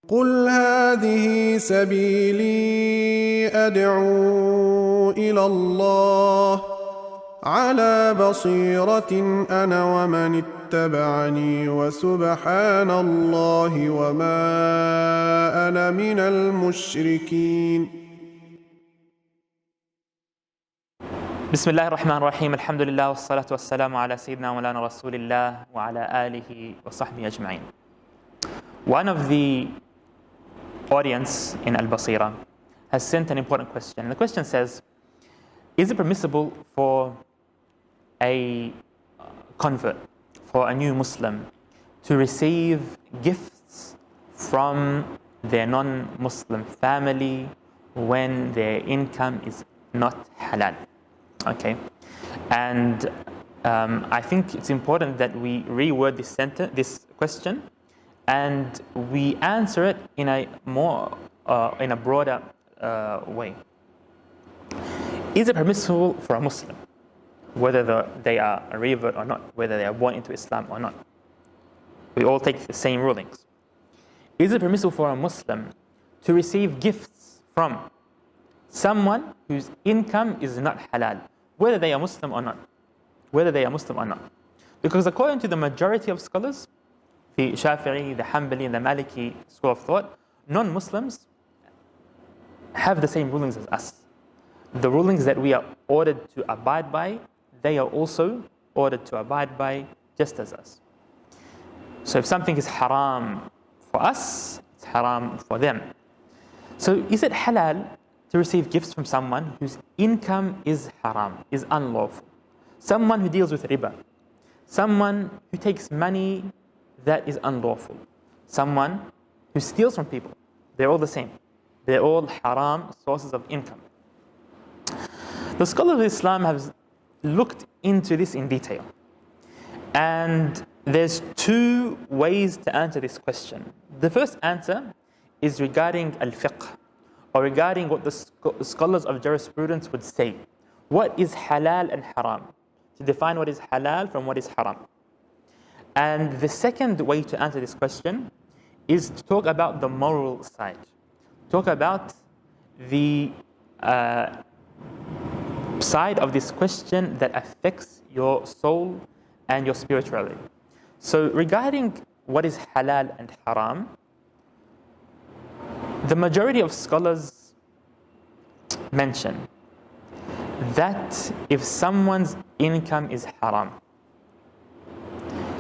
قل هذه سبيلي أدعو إلى الله على بصيرة أنا ومن اتبعني وسبحان الله وما أنا من المشركين. بسم الله الرحمن الرحيم. الحمد لله والصلاة والسلام على سيدنا مولانا رسول الله وعلى آله وصحبه أجمعين. One of the audience in Al-Baseerah has sent an important question. The question says, is it permissible for a convert, for a new Muslim, to receive gifts from their non-Muslim family when their income is not halal? Okay, and I think it's important that we reword this question, and we answer it in a more, in a broader way. Is it permissible for a Muslim, whether they are a revert or not, whether they are born into Islam or not? We all take the same rulings. Is it permissible for a Muslim to receive gifts from someone whose income is not halal, whether they are Muslim or not? Whether they are Muslim or not. Because according to the majority of scholars, the Shafi'i, the Hanbali, and the Maliki school of thought, non-Muslims have the same rulings as us. The rulings that we are ordered to abide by, they are also ordered to abide by just as us. So if something is haram for us, it's haram for them. So is it halal to receive gifts from someone whose income is haram, is unlawful? Someone who deals with riba, someone who takes money that is unlawful, someone who steals from people. They're all the same. They're all haram sources of income. The scholars of Islam have looked into this in detail. And there's two ways to answer this question. The first answer is regarding al-fiqh, or regarding what the scholars of jurisprudence would say. What is halal and haram? To define what is halal from what is haram. And the second way to answer this question is to talk about the moral side. Talk about the side of this question that affects your soul and your spirituality. So regarding what is halal and haram, the majority of scholars mention that if someone's income is haram,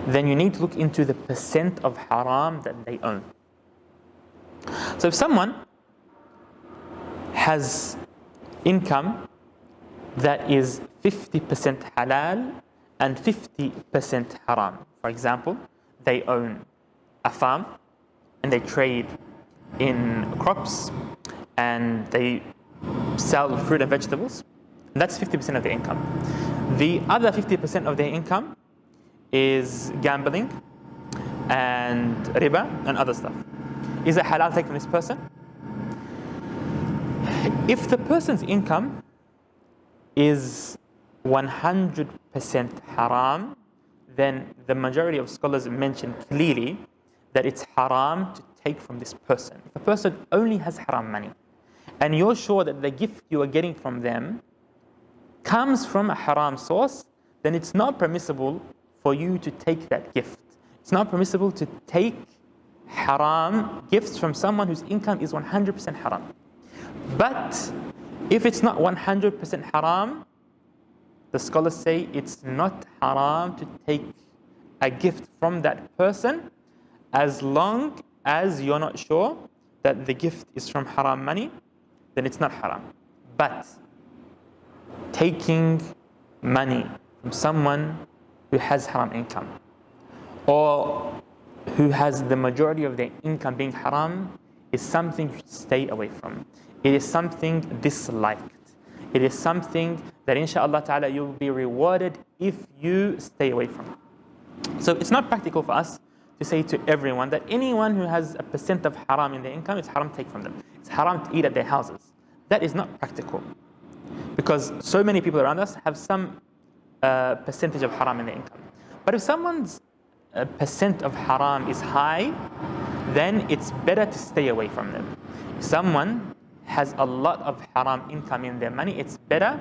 then you need to look into the percent of haram that they own. So if someone has income that is 50% halal and 50% haram, for example, they own a farm and they trade in crops and they sell fruit and vegetables, that's 50% of their income. The other 50% of their income is gambling and riba and other stuff. Is it halal to take from this person? If the person's income is 100% haram, then the majority of scholars mention clearly that it's haram to take from this person. If a person only has haram money, and you're sure that the gift you are getting from them comes from a haram source, then it's not permissible for you to take that gift. It's not permissible to take haram gifts from someone whose income is 100% haram. But if it's not 100% haram, the scholars say it's not haram to take a gift from that person as long as you're not sure that the gift is from haram money, then it's not haram. But taking money from someone who has haram income, or who has the majority of their income being haram, is something you should stay away from. It is something disliked. It is something that inshallah ta'ala you'll be rewarded if you stay away from. So it's not practical for us to say to everyone that anyone who has a percent of haram in their income, it's haram to take from them. It's haram to eat at their houses. That is not practical, because so many people around us have some percentage of haram in their income. But if someone's percent of haram is high, then it's better to stay away from them. If someone has a lot of haram income in their money, it's better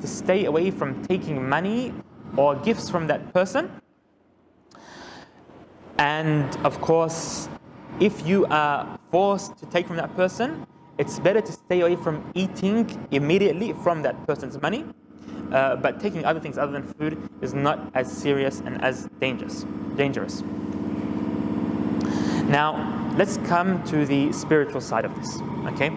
to stay away from taking money or gifts from that person. And of course, if you are forced to take from that person, it's better to stay away from eating immediately from that person's money. But taking other things other than food is not as serious and as dangerous. Now, let's come to the spiritual side of this, okay?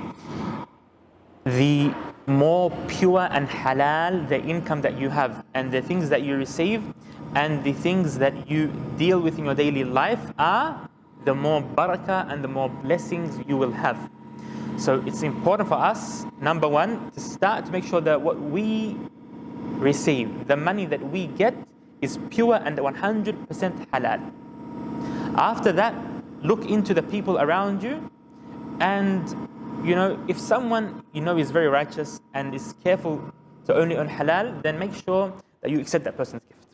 The more pure and halal the income that you have and the things that you receive and the things that you deal with in your daily life are, the more barakah and the more blessings you will have. So it's important for us, number one, to start to make sure that what we receive, the money that we get, is pure and 100% halal. After that, look into the people around you, and if someone is very righteous and is careful to only earn halal, then make sure that you accept that person's gift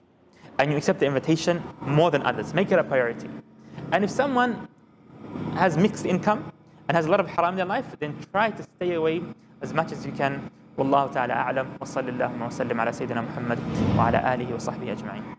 and you accept the invitation more than others. Make it a priority. And if someone has mixed income and has a lot of haram in their life, then try to stay away as much as you can. Wallahu ta'ala a'lam wa sallallahu wa sallim ala Sayyidina Muhammad wa ala alihi wa sahbihi ajma'in.